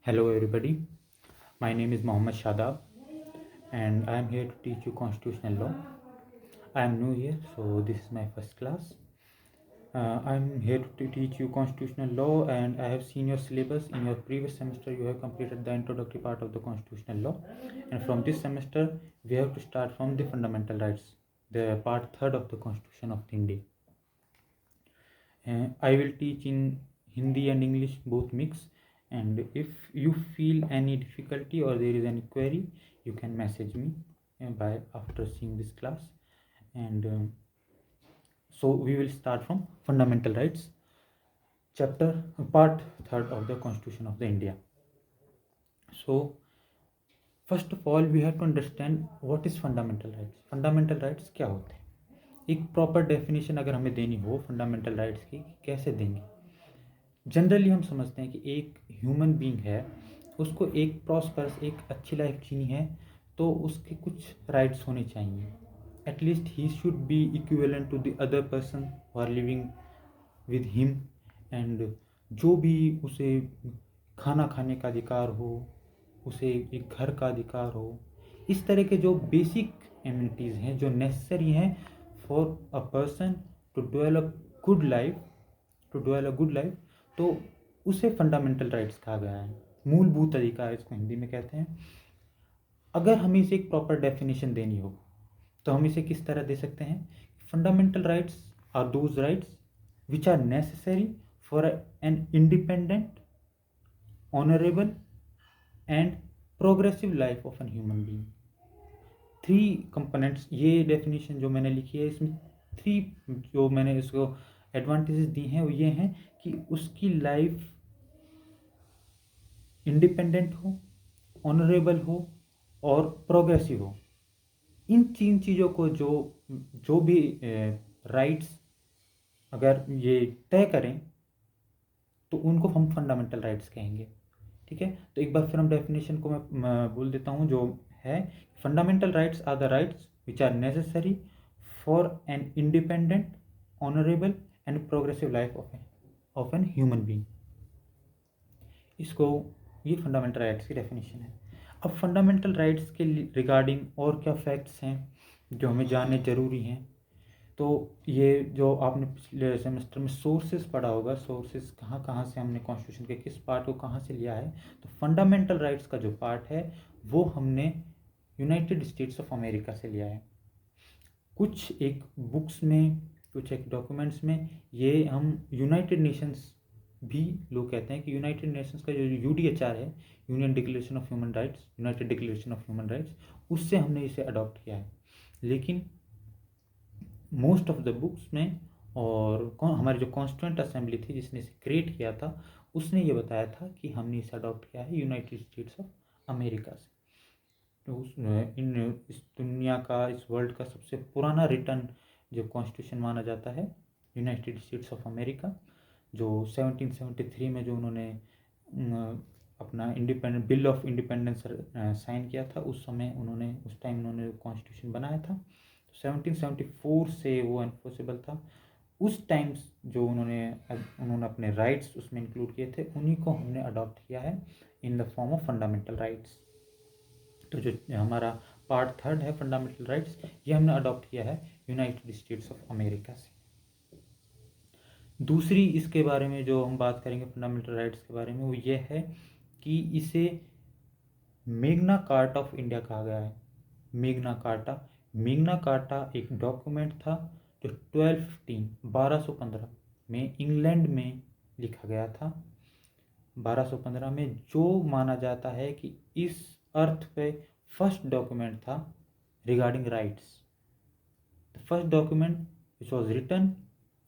Hello everybody, my name is Mohammad Shadab and I am here to teach you constitutional law. I am new here, so this is my first class. I am here to teach you constitutional law, and I have seen your syllabus. In your previous semester you have completed the introductory part of the constitutional law, and from this semester we have to start from the fundamental rights, the part third of the Constitution of India. I will teach in Hindi and English both mix, and if you feel any difficulty or there is any query, you can message me by after seeing this class. And so we will start from fundamental rights, chapter part third of the Constitution of the India. So first of all we have to understand what is fundamental rights. Fundamental rights क्या होते हैं? एक proper definition अगर हमें देनी हो fundamental rights की, कैसे देंगे? जनरली हम समझते हैं कि एक ह्यूमन बीइंग है, उसको एक प्रॉस्परस एक अच्छी लाइफ जीनी है, तो उसके कुछ राइट्स होने चाहिए. At least he should be equivalent to the other person who are living with him, and जो भी उसे खाना खाने का अधिकार हो, उसे एक घर का अधिकार हो, इस तरह के जो बेसिक एमिनिटीज़ हैं जो नेसेसरी हैं for a person to develop good life, तो उसे फंडामेंटल राइट्स कहा गया है. मूलभूत अधिकार इसको हिंदी में कहते हैं. अगर हमें इसे एक प्रॉपर डेफिनेशन देनी हो तो हम इसे किस तरह दे सकते हैं? Fundamental rights are those rights which are necessary for an independent, honourable and progressive life of an human being. 3 components, ये डेफिनेशन जो मैंने लिखी है इसमें 3 जो मैंने इसको एडवांटेजेस दी हैं वो ये हैं कि उसकी लाइफ इंडिपेंडेंट हो, ऑनरेबल हो और प्रोग्रेसिव हो. इन 3 चीज़ों को जो भी राइट्स अगर ये तय करें तो उनको हम फंडामेंटल राइट्स कहेंगे. ठीक है, तो एक बार फिर हम डेफिनेशन को मैं बोल देता हूँ जो है. Fundamental rights are the rights which are necessary for an independent, honourable and progressive life of an human being. इसको ये फंडामेंटल राइट्स की डेफिनेशन है. अब फंडामेंटल राइट्स के रिगार्डिंग और क्या फैक्ट्स हैं जो हमें जानने ज़रूरी हैं? तो ये जो आपने पिछले सेमेस्टर में सोर्सेज पढ़ा होगा, सोर्सेज कहाँ कहाँ से हमने कॉन्स्टिट्यूशन के किस पार्ट को कहाँ से लिया है, तो फंडामेंटल राइट्स का जो पार्ट है वो हमने यूनाइटेड स्टेट्स ऑफ अमेरिका से लिया है. कुछ एक बुक्स में, कुछ एक डॉक्यूमेंट्स में ये हम यूनाइटेड नेशंस भी लोग कहते हैं कि यूनाइटेड नेशंस का जो यूडीएचआर है, union declaration of human rights, United declaration of human rights, उससे हमने इसे अडॉप्ट किया है. लेकिन मोस्ट ऑफ द बुक्स में और हमारी जो कॉन्स्टिट्यूएंट असेंबली थी जिसने इसे क्रिएट किया था, उसने ये बताया था कि हमने इसे अडॉप्ट किया है यूनाइटेड स्टेट्स ऑफ अमेरिका से. तो इस दुनिया का, इस वर्ल्ड का सबसे पुराना रिटर्न जो कॉन्स्टिट्यूशन माना जाता है यूनाइटेड स्टेट्स ऑफ अमेरिका, जो 1773 में जो उन्होंने अपना बिल ऑफ इंडिपेंडेंस साइन किया था, उस टाइम उन्होंने कॉन्स्टिट्यूशन बनाया था. 1774 से वो एनफोर्सेबल था. उस टाइम्स जो उन्होंने अपने राइट्स उसमें इंक्लूड किए थे, उन्हीं को हमने अडॉप्ट किया है in the form of fundamental rights. तो जो हमारा पार्ट थर्ड है फंडामेंटल राइट्स, ये हमने अडॉप्ट किया है यूनाइटेड स्टेट्स ऑफ अमेरिका से. दूसरी इसके बारे में जो हम बात करेंगे फंडामेंटल राइट्स के बारे में, वो ये है कि इसे मैग्ना कार्टा ऑफ इंडिया कहा गया है. मैग्ना कार्टा एक डॉक्यूमेंट था जो 1215 में इंग्लैंड में लिखा गया था. 1215 में जो माना जाता है कि इस अर्थ पे फर्स्ट डॉक्यूमेंट था regarding rights. The first document which was written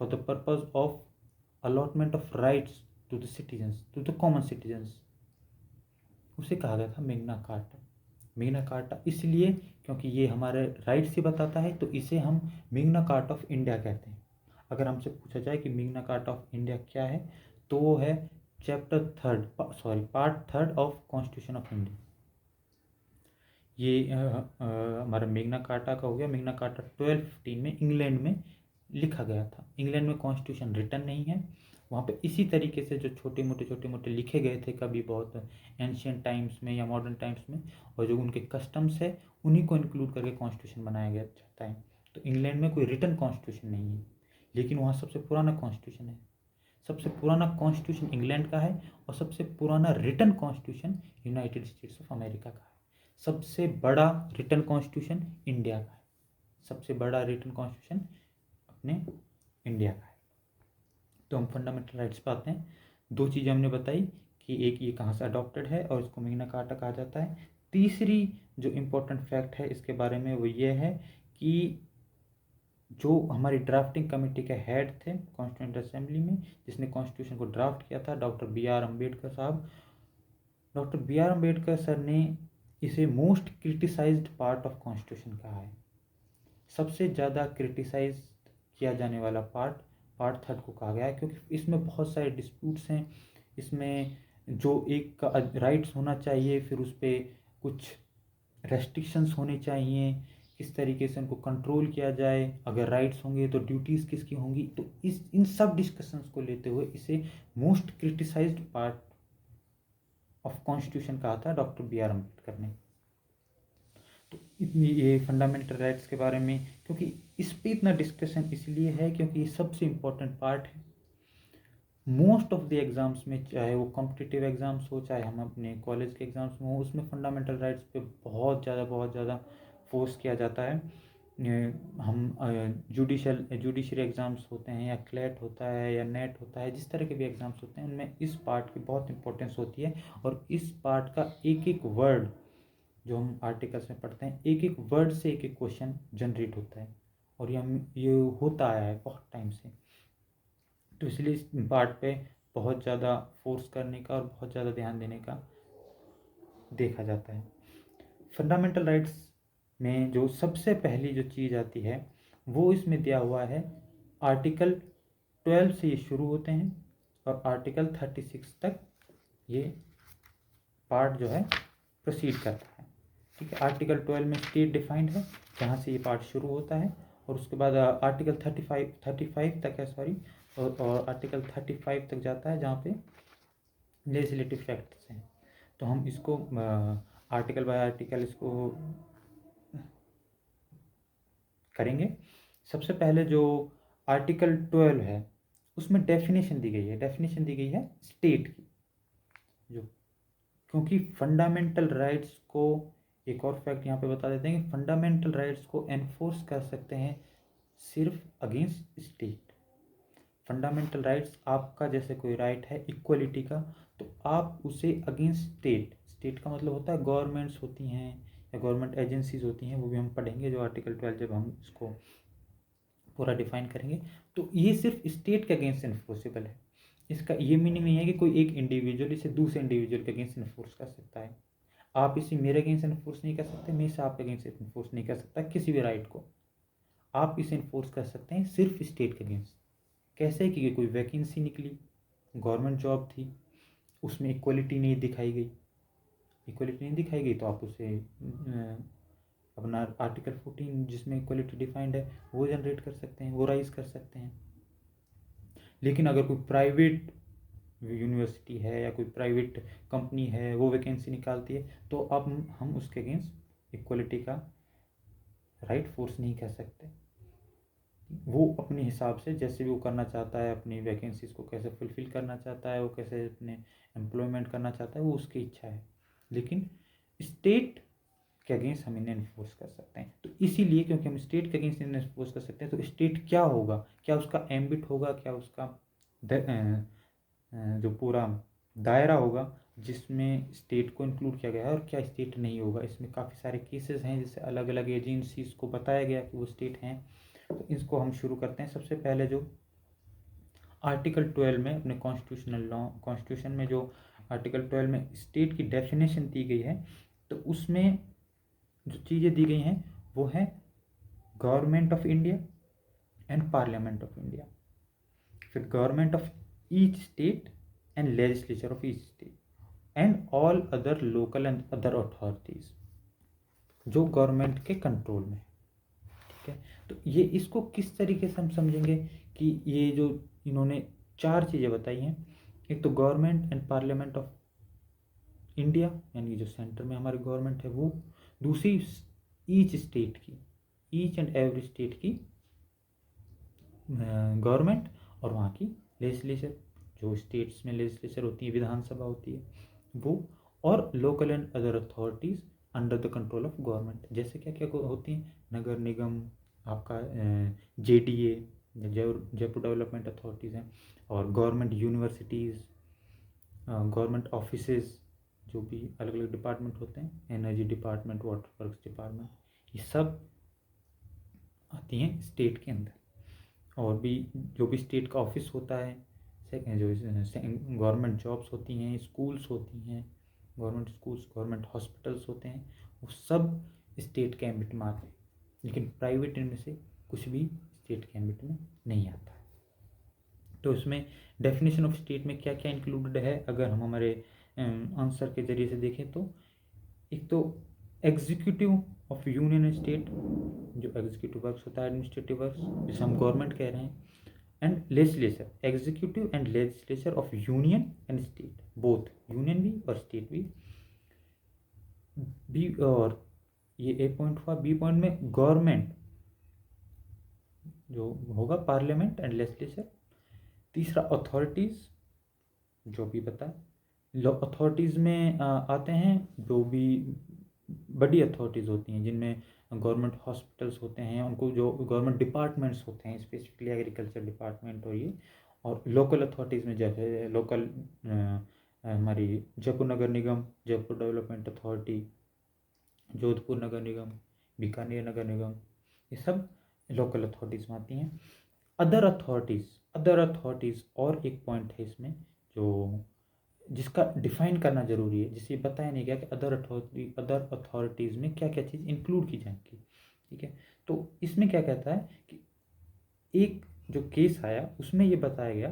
for the purpose of allotment of rights to the citizens, to the common citizens, उसे कहा गया था मैग्ना कार्टा. मैग्ना कार्टा इसलिए क्योंकि ये हमारे राइट्स ही बताता है, तो इसे हम मैग्ना कार्टा ऑफ इंडिया कहते हैं. अगर हमसे पूछा जाए कि मैग्ना कार्टा ऑफ इंडिया क्या है, तो वो है part third of constitution of India. ये हमारा मैग्ना कार्टा का हो गया. मैग्ना कार्टा 1215 में इंग्लैंड में लिखा गया था. इंग्लैंड में कॉन्स्टिट्यूशन रिटन नहीं है, वहाँ पे इसी तरीके से जो छोटे मोटे लिखे गए थे कभी बहुत एंशियंट टाइम्स में या मॉडर्न टाइम्स में, और जो उनके कस्टम्स है उन्हीं को इंक्लूड करके कॉन्स्टिट्यूशन बनाया गया जाता है। तो इंग्लैंड में कोई रिटन कॉन्स्टिट्यूशन नहीं है, लेकिन वहाँ सबसे पुराना कॉन्स्टिट्यूशन है। सबसे पुराना कॉन्स्टिट्यूशन इंग्लैंड का है और सबसे पुराना written constitution United States of America का है। सबसे बड़ा रिटन कॉन्स्टिट्यूशन इंडिया का है। सबसे बड़ा रिटन कॉन्स्टिट्यूशन अपने इंडिया का है। तो हम फंडामेंटल राइट्स पे आते हैं। दो चीज़ें हमने बताई कि एक ये कहाँ से अडॉप्टेड है और इसको मैग्ना कार्टा कहा जाता है। तीसरी जो इम्पोर्टेंट फैक्ट है इसके बारे में वो ये है कि जो हमारी ड्राफ्टिंग कमेटी के हेड थे कॉन्स्टिट्यूंट असेंबली में, जिसने कॉन्स्टिट्यूशन को ड्राफ्ट किया था, डॉक्टर बी आर अम्बेडकर साहब। Doctor B R Ambedkar sir ने इसे most criticised part of constitution कहा है। सबसे ज़्यादा क्रिटिसाइज किया जाने वाला पार्ट थर्ड को कहा गया है, क्योंकि इसमें बहुत सारे डिस्प्यूट्स हैं। इसमें जो एक का राइट्स होना चाहिए, फिर उस पर कुछ रेस्ट्रिक्शंस होने चाहिए, किस तरीके से उनको कंट्रोल किया जाए, अगर राइट्स होंगे तो ड्यूटीज़ किसकी होंगी। तो इन सब डिस्कशंस को लेते हुए इसे most criticised part of constitution कहा था डॉक्टर बी आर अम्बेडकर ने। तो इतनी ये फंडामेंटल राइट्स के बारे में, क्योंकि इस पे इतना डिस्कशन इसलिए है क्योंकि ये सबसे इम्पोर्टेंट पार्ट है। मोस्ट ऑफ द एग्ज़ाम्स में, चाहे वो कॉम्पिटिटिव एग्ज़ाम्स हो, चाहे हम अपने कॉलेज के एग्ज़ाम्स में हो, उसमें फंडामेंटल राइट्स पे बहुत ज़्यादा फोर्स किया जाता है। हम जुडिशरी एग्ज़ाम्स होते हैं या क्लेट होता है या नेट होता है, जिस तरह के भी एग्ज़ाम्स होते हैं उनमें इस पार्ट की बहुत इंपॉर्टेंस होती है। और इस पार्ट का एक एक वर्ड जो हम आर्टिकल्स में पढ़ते हैं, एक एक वर्ड से एक एक क्वेश्चन जनरेट होता है, और ये होता आया है बहुत टाइम से। तो इसलिए इस पार्ट पे बहुत ज़्यादा फोर्स करने का और बहुत ज़्यादा ध्यान देने का देखा जाता है। फंडामेंटल राइट्स में जो सबसे पहली जो चीज़ आती है वो इसमें दिया हुआ है, आर्टिकल 12 से ये शुरू होते हैं और आर्टिकल 36 तक ये पार्ट जो है प्रोसीड करता है। ठीक है, आर्टिकल 12 में स्टेट डिफाइंड है, जहाँ से ये पार्ट शुरू होता है, और उसके बाद आर्टिकल 35 तक है, सॉरी, और आर्टिकल 35 तक जाता है जहाँ पे लेजिस्लेटिव फैक्ट्स हैं। तो हम इसको आर्टिकल बाय आर्टिकल इसको करेंगे। सबसे पहले जो आर्टिकल 12 है उसमें डेफिनेशन दी गई है, स्टेट की, जो क्योंकि फंडामेंटल राइट्स को, एक और फैक्ट यहाँ पे बता देते हैं कि फंडामेंटल राइट्स को एनफोर्स कर सकते हैं सिर्फ अगेंस्ट स्टेट। फंडामेंटल राइट्स, आपका जैसे कोई राइट है इक्वलिटी का, तो आप उसे अगेंस्ट स्टेट का मतलब होता है गवर्नमेंट्स होती हैं या गवर्नमेंट एजेंसीज होती हैं, वो भी हम पढ़ेंगे जो आर्टिकल 12 जब हम इसको पूरा डिफाइन करेंगे। तो ये सिर्फ स्टेट के अगेंस्ट इन्फोर्सेबल है। इसका ये मीनिंग नहीं है कि कोई एक इंडिविजुअल इसे दूसरे इंडिविजुअल के अगेंस्ट इन्फोर्स कर सकता है। आप इसे मेरे अगेंस्ट इन्फोर्स नहीं कर सकते, मैं इसे आपके अगेंस्ट इन्फोर्स नहीं कर सकता। किसी भी राइट को आप इसे इन्फोर्स कर सकते हैं सिर्फ स्टेट के अगेंस्ट। कैसे कि कोई वैकेंसी निकली, गवर्नमेंट जॉब थी, उसमें इक्वलिटी नहीं दिखाई गई, तो आप उसे अपना आर्टिकल 14 जिसमें इक्वलिटी डिफाइंड है वो जनरेट कर सकते हैं, वो राइज कर सकते हैं। लेकिन अगर कोई प्राइवेट यूनिवर्सिटी है या कोई प्राइवेट कंपनी है वो वैकेंसी निकालती है, तो अब हम उसके अगेंस्ट इक्वलिटी का राइट फोर्स नहीं कर सकते। वो अपने हिसाब से जैसे भी वो करना चाहता है, अपनी वैकेंसीज को कैसे फुलफिल करना चाहता है, वो कैसे अपने एम्प्लॉयमेंट करना चाहता है, वो उसकी इच्छा है। लेकिन स्टेट के अगेंस्ट हम इन्हें इन्फोर्स कर सकते हैं। तो इसीलिए क्योंकि हम स्टेट के अगेंस्ट इन्हें इन्फोर्स कर सकते हैं, तो स्टेट क्या होगा, क्या उसका एम्बिट होगा, क्या उसका जो पूरा दायरा होगा जिसमें स्टेट को इंक्लूड किया गया है, और क्या स्टेट नहीं होगा। इसमें काफ़ी सारे केसेस हैं जिससे अलग अलग एजेंसीज को बताया गया कि वो स्टेट हैं। तो इसको हम शुरू करते हैं। सबसे पहले जो आर्टिकल 12 में अपने कॉन्स्टिट्यूशन में जो आर्टिकल 12 में स्टेट की डेफिनेशन दी गई है, तो उसमें जो चीज़ें दी गई हैं वो है government of India and parliament of India, फिर government of each state and legislature of each state and all other local and other authorities जो गवर्नमेंट के कंट्रोल में। ठीक है, तो ये इसको किस तरीके से हम समझेंगे कि ये जो इन्होंने 4 चीज़ें बताई हैं। एक तो government and parliament of India, यानी जो सेंटर में हमारी गवर्नमेंट है वो। दूसरी ईच स्टेट की, ईच एंड एवरी स्टेट की गवर्नमेंट और वहाँ की लेजिस्लेचर, जो स्टेट्स में लेजिस्लेचर होती है, विधानसभा होती है वो, और local and other authorities under the control of government. जैसे क्या क्या होती हैं, नगर निगम, आपका JDA, जयपुर डेवलपमेंट अथॉरिटीज़ हैं, और गवर्नमेंट यूनिवर्सिटीज़, गवर्नमेंट ऑफिसेज, जो भी अलग अलग डिपार्टमेंट होते हैं, energy department, water works department, ये सब आती हैं स्टेट के अंदर। और भी जो भी स्टेट का ऑफिस होता है, जो गवर्नमेंट जॉब्स होती हैं, स्कूल्स होती हैं, गवर्नमेंट स्कूल्स, गवर्नमेंट हॉस्पिटल्स होते हैं, वो सब स्टेट के एम्बिट में आते हैं। लेकिन प्राइवेट इनमें से कुछ भी स्टेट के एम्बिट में नहीं आता है। तो इसमें डेफिनेशन ऑफ स्टेट में क्या क्या इंक्लूडेड है, अगर हम हमारे आंसर के जरिए से देखें तो एक तो executive of union and state, जो एग्जीक्यूटिव वर्क्स होता है, एडमिनिस्ट्रेटिव वर्क्स जिसे हम गवर्नमेंट कह रहे हैं, and legislature, executive and legislature of union and state, both union भी और स्टेट भी। बी, और ये ए पॉइंट हुआ। बी पॉइंट में गवर्नमेंट जो होगा पार्लियामेंट एंड लेजिस्लेचर। तीसरा अथॉरिटीज़, जो भी बताए, लॉ अथॉरिटीज़ में आते हैं जो भी बड़ी अथॉरिटीज़ होती हैं, जिनमें गवर्नमेंट हॉस्पिटल्स होते हैं, उनको जो गवर्नमेंट डिपार्टमेंट्स होते हैं, स्पेसिफिकली एग्रीकल्चर डिपार्टमेंट और ये, और लोकल अथॉरिटीज़ में जैसे लोकल हमारी जयपुर नगर निगम, जयपुर डेवलपमेंट अथॉरिटी, जोधपुर नगर निगम, बीकानेर नगर निगम, ये सब लोकल अथॉरिटीज़ में आती हैं। अदर अथॉरिटीज़ और एक पॉइंट है इसमें जो जिसका डिफाइन करना जरूरी है, जिसे बताया नहीं गया कि अदर अथॉरिटीज़ में क्या क्या चीज़ इंक्लूड की जाएंगी। ठीक है, तो इसमें क्या कहता है कि एक जो केस आया उसमें ये बताया गया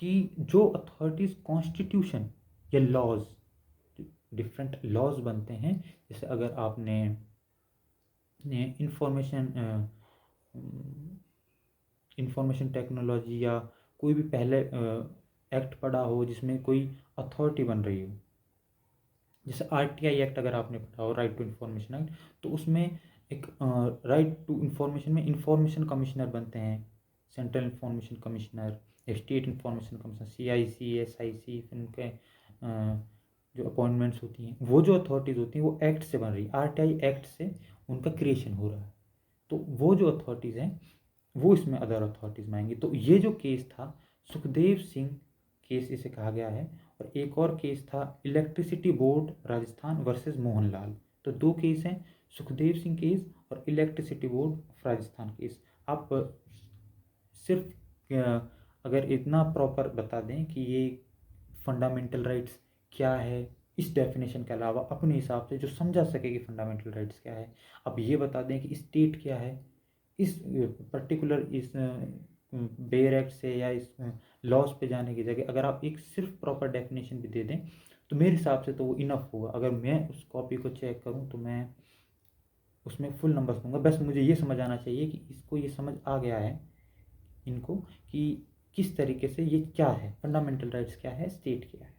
कि जो अथॉरिटीज़ कॉन्स्टिट्यूशन या लॉज, डिफरेंट लॉज बनते हैं, जैसे अगर आपने इंफॉर्मेशन टेक्नोलॉजी या कोई भी पहले एक्ट पढ़ा हो जिसमें कोई अथॉरिटी बन रही हो, जैसे RTI एक्ट अगर आपने पढ़ा हो, राइट टू इंफॉर्मेशन एक्ट, तो उसमें एक राइट टू इंफॉर्मेशन में इंफॉर्मेशन कमिश्नर बनते हैं, central information commissioner, state information commissioner, CIC, SIC, फिर उनके जो अपॉइंटमेंट्स होती हैं, वो जो अथॉरिटीज़ होती हैं वो एक्ट से बन रही है, RTI एक्ट से उनका क्रिएशन हो रहा है। तो वो जो अथॉरिटीज़ हैं वो इसमें अदर अथॉरिटीज़ में आएंगी। तो ये जो केस था सुखदेव सिंह केस इसे कहा गया है। और एक और केस था electricity board Rajasthan versus Mohanlal. तो 2 केस हैं, सुखदेव सिंह केस और electricity board of Rajasthan case. आप सिर्फ अगर इतना प्रॉपर बता दें कि ये फंडामेंटल राइट्स क्या है, इस डेफिनेशन के अलावा अपने हिसाब से जो समझा सके कि फंडामेंटल राइट्स क्या है, अब ये बता दें कि स्टेट क्या है, इस पर्टिकुलर इस बेयर एक्ट से या इस लॉज पे जाने की जगह अगर आप एक सिर्फ प्रॉपर डेफिनेशन भी दे दें तो मेरे हिसाब से तो वो इनफ होगा। अगर मैं उस कॉपी को चेक करूं तो मैं उसमें फुल नंबर्स दूंगा। बस मुझे ये समझ आना चाहिए कि इसको ये समझ आ गया है इनको कि किस तरीके से ये क्या है, फंडामेंटल राइट्स क्या है, स्टेट क्या है।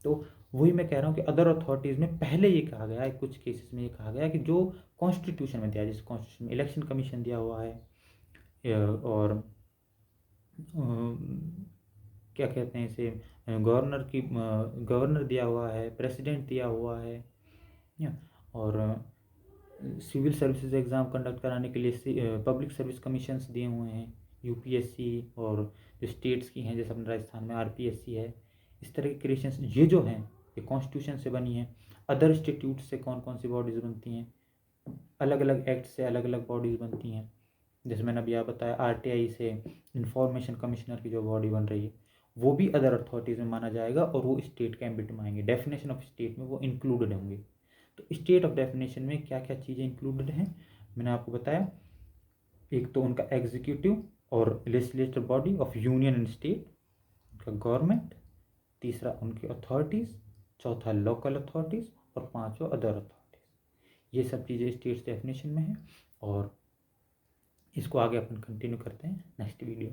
तो वही मैं कह रहा हूँ कि अदर अथॉरिटीज़ में पहले ये कहा गया है, कुछ केसेस में ये कहा गया है कि जो कॉन्स्टिट्यूशन में दिया है, जैसे कॉन्स्टिट्यूशन में इलेक्शन कमीशन दिया हुआ है, और क्या कहते हैं इसे, गवर्नर दिया हुआ है, प्रेसिडेंट दिया हुआ है, और सिविल सर्विसेज एग्ज़ाम कंडक्ट कराने के लिए पब्लिक सर्विस कमीशंस दिए हुए हैं, UPSC, और जो स्टेट्स की हैं जैसे अपने राजस्थान में RPSC है। इस तरह के क्रिएशंस ये जो हैं ये कॉन्स्टिट्यूशन से बनी है। अदर इंस्टीट्यूट से कौन कौन सी बॉडीज़ बनती हैं, अलग अलग एक्ट से अलग अलग बॉडीज़ बनती हैं। जैसे मैंने अभी आप बताया RTI से इंफॉर्मेशन कमिश्नर की जो बॉडी बन रही है वो भी अदर अथॉरिटीज़ में माना जाएगा और वो स्टेट के एम्बिट में आएंगे, डेफिनेशन ऑफ स्टेट में वो इंक्लूडेड होंगे। तो स्टेट ऑफ डेफिनेशन में क्या क्या चीज़ें इंक्लूडेड हैं मैंने आपको बताया। एक तो उनका एग्जीक्यूटिव और legislative body of union and state, उनका गवर्नमेंट, तीसरा उनकी अथॉरिटीज़, चौथा लोकल अथॉरिटीज़, और पांचवा अदर अथॉरिटीज़। ये सब चीज़ें स्टेट्स डेफिनेशन में हैं और इसको आगे अपन कंटिन्यू करते हैं नेक्स्ट वीडियो।